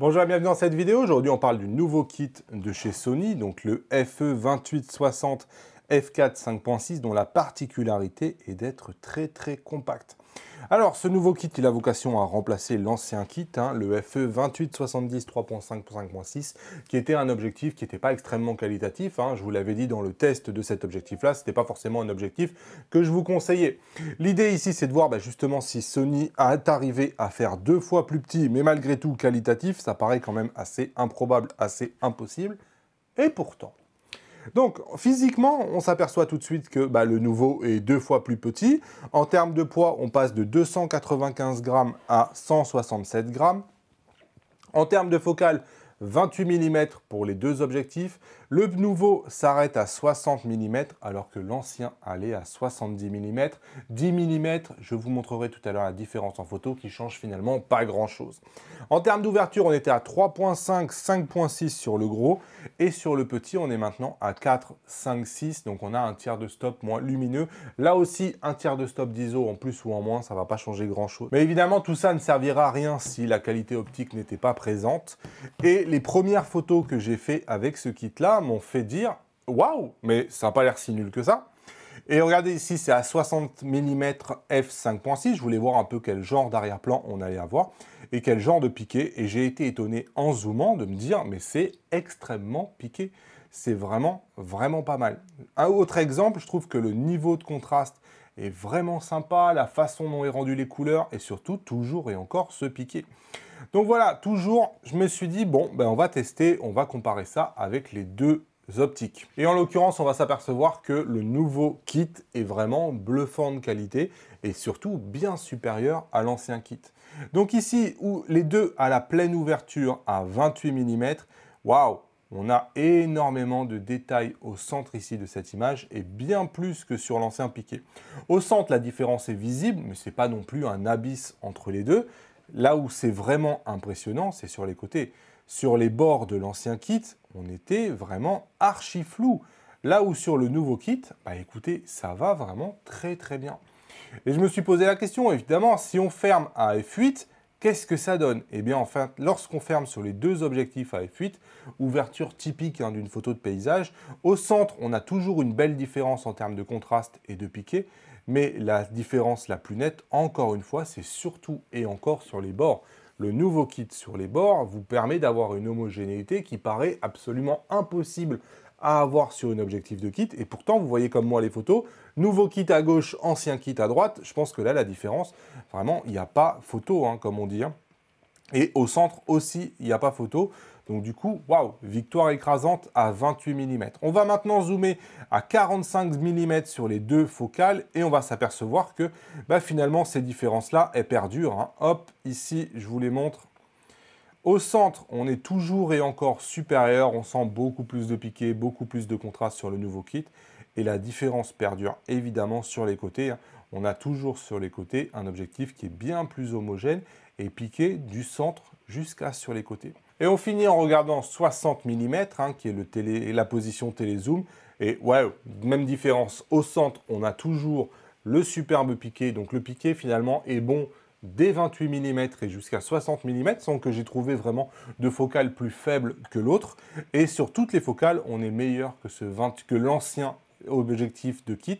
Bonjour et bienvenue dans cette vidéo. Aujourd'hui, on parle du nouveau kit de chez Sony, donc le FE2860 f4 5.6, dont la particularité est d'être très compact. Alors, ce nouveau kit, il a vocation à remplacer l'ancien kit, le FE2870 3.5 pour 5.6, qui était un objectif qui n'était pas extrêmement qualitatif. Je vous l'avais dit dans le test de cet objectif-là, ce n'était pas forcément un objectif que je vous conseillais. L'idée ici, c'est de voir justement si Sony est arrivé à faire 2 fois plus petit, mais malgré tout qualitatif. Ça paraît quand même assez improbable, assez impossible. Et pourtant. Donc, physiquement, on s'aperçoit tout de suite que le nouveau est 2 fois plus petit. En termes de poids, on passe de 295 grammes à 167 grammes. En termes de focale, 28 mm pour les deux objectifs. Le nouveau s'arrête à 60 mm alors que l'ancien allait à 70 mm. 10 mm, je vous montrerai tout à l'heure la différence en photo qui change finalement pas grand chose. En termes d'ouverture, on était à 3.5, 5.6 sur le gros et sur le petit, on est maintenant à 4, 5, 6. Donc on a un tiers de stop moins lumineux. Là aussi, un tiers de stop d'ISO en plus ou en moins, ça va pas changer grand chose. Mais évidemment, tout ça ne servira à rien si la qualité optique n'était pas présente. Et les premières photos que j'ai fait avec ce kit-là m'ont fait dire « Waouh, mais ça n'a pas l'air si nul que ça !» Et regardez ici, c'est à 60 mm f5.6. Je voulais voir un peu quel genre d'arrière-plan on allait avoir et quel genre de piqué. Et j'ai été étonné en zoomant de me dire « Mais c'est extrêmement piqué. C'est vraiment pas mal. » Un autre exemple, je trouve que le niveau de contraste est vraiment sympa, la façon dont est rendu les couleurs et surtout toujours et encore ce piqué. Donc voilà, toujours, je me suis dit, bon, on va tester, on va comparer ça avec les deux optiques. Et en l'occurrence, on va s'apercevoir que le nouveau kit est vraiment bluffant de qualité et surtout bien supérieur à l'ancien kit. Donc ici, où les deux à la pleine ouverture à 28 mm, waouh, on a énormément de détails au centre ici de cette image et bien plus que sur l'ancien piqué. Au centre, la différence est visible, mais ce n'est pas non plus un abysse entre les deux. Là où c'est vraiment impressionnant, c'est sur les côtés. Sur les bords de l'ancien kit, on était vraiment archi flou. Là où sur le nouveau kit, écoutez, ça va vraiment très bien. Et je me suis posé la question, évidemment, si on ferme à f8, qu'est-ce que ça donne? Eh bien, en fait, lorsqu'on ferme sur les deux objectifs à f8, ouverture typique d'une photo de paysage, au centre, on a toujours une belle différence en termes de contraste et de piqué, mais la différence la plus nette, encore une fois, c'est surtout et encore sur les bords. Le nouveau kit sur les bords vous permet d'avoir une homogénéité qui paraît absolument impossible à avoir sur un objectif de kit. Et pourtant, vous voyez comme moi les photos, nouveau kit à gauche, ancien kit à droite. Je pense que là, la différence, vraiment, il n'y a pas photo, comme on dit. Et au centre aussi, il n'y a pas photo. Donc du coup, waouh, victoire écrasante à 28 mm. On va maintenant zoomer à 45 mm sur les deux focales et on va s'apercevoir que finalement, ces différences-là, elles perdurent. Hop, ici, je vous les montre. Au centre, on est toujours et encore supérieur. On sent beaucoup plus de piqué, beaucoup plus de contraste sur le nouveau kit. Et la différence perdure évidemment sur les côtés. On a toujours sur les côtés un objectif qui est bien plus homogène et piqué du centre jusqu'à sur les côtés. Et on finit en regardant 60 mm, qui est la position télézoom. Et ouais, même différence. Au centre, on a toujours le superbe piqué. Donc le piqué, finalement, est bon dès 28 mm et jusqu'à 60 mm, sans que j'ai trouvé vraiment de focale plus faible que l'autre. Et sur toutes les focales, on est meilleur que l'ancien objectif de kit,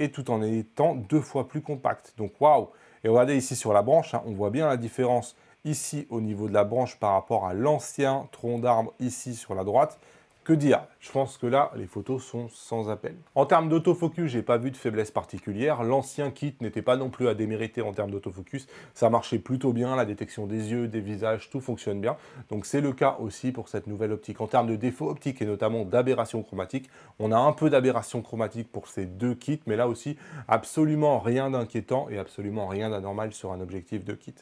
et tout en étant 2 fois plus compact. Donc waouh! Et regardez ici sur la branche, on voit bien la différence ici au niveau de la branche par rapport à l'ancien tronc d'arbre ici sur la droite. Que dire? Je pense que là, les photos sont sans appel. En termes d'autofocus, j'ai pas vu de faiblesse particulière. L'ancien kit n'était pas non plus à démériter en termes d'autofocus. Ça marchait plutôt bien, la détection des yeux, des visages, tout fonctionne bien. Donc c'est le cas aussi pour cette nouvelle optique. En termes de défauts optiques et notamment d'aberration chromatique, on a un peu d'aberration chromatique pour ces deux kits, mais là aussi, absolument rien d'inquiétant et absolument rien d'anormal sur un objectif de kit.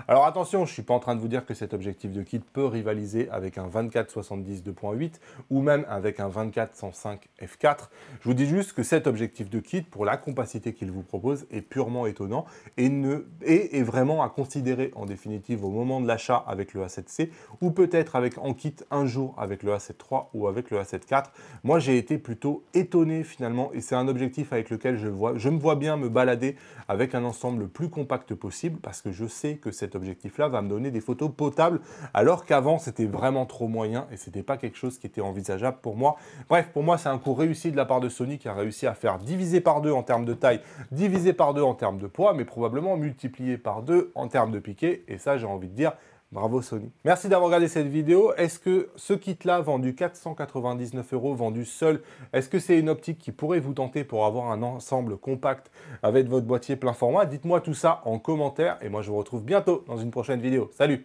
Alors attention, je ne suis pas en train de vous dire que cet objectif de kit peut rivaliser avec un 24-70 2.8 ou même avec un 24-105 f4. Je vous dis juste que cet objectif de kit, pour la compacité qu'il vous propose, est purement étonnant et est vraiment à considérer en définitive au moment de l'achat avec le A7C ou peut-être en kit un jour avec le A7 III ou avec le A7 IV. Moi, j'ai été plutôt étonné finalement et c'est un objectif avec lequel je me vois bien me balader avec un ensemble le plus compact possible parce que je sais que cet objectif-là va me donner des photos potables, alors qu'avant, c'était vraiment trop moyen et c'était pas quelque chose qui était envisageable pour moi. Bref, pour moi, c'est un coup réussi de la part de Sony qui a réussi à faire diviser par 2 en termes de taille, diviser par 2 en termes de poids, mais probablement multiplier par 2 en termes de piqué. Et ça, j'ai envie de dire, bravo Sony. Merci d'avoir regardé cette vidéo. Est-ce que ce kit-là, vendu 499 €, vendu seul, est-ce que c'est une optique qui pourrait vous tenter pour avoir un ensemble compact avec votre boîtier plein format? Dites-moi tout ça en commentaire et moi je vous retrouve bientôt dans une prochaine vidéo. Salut!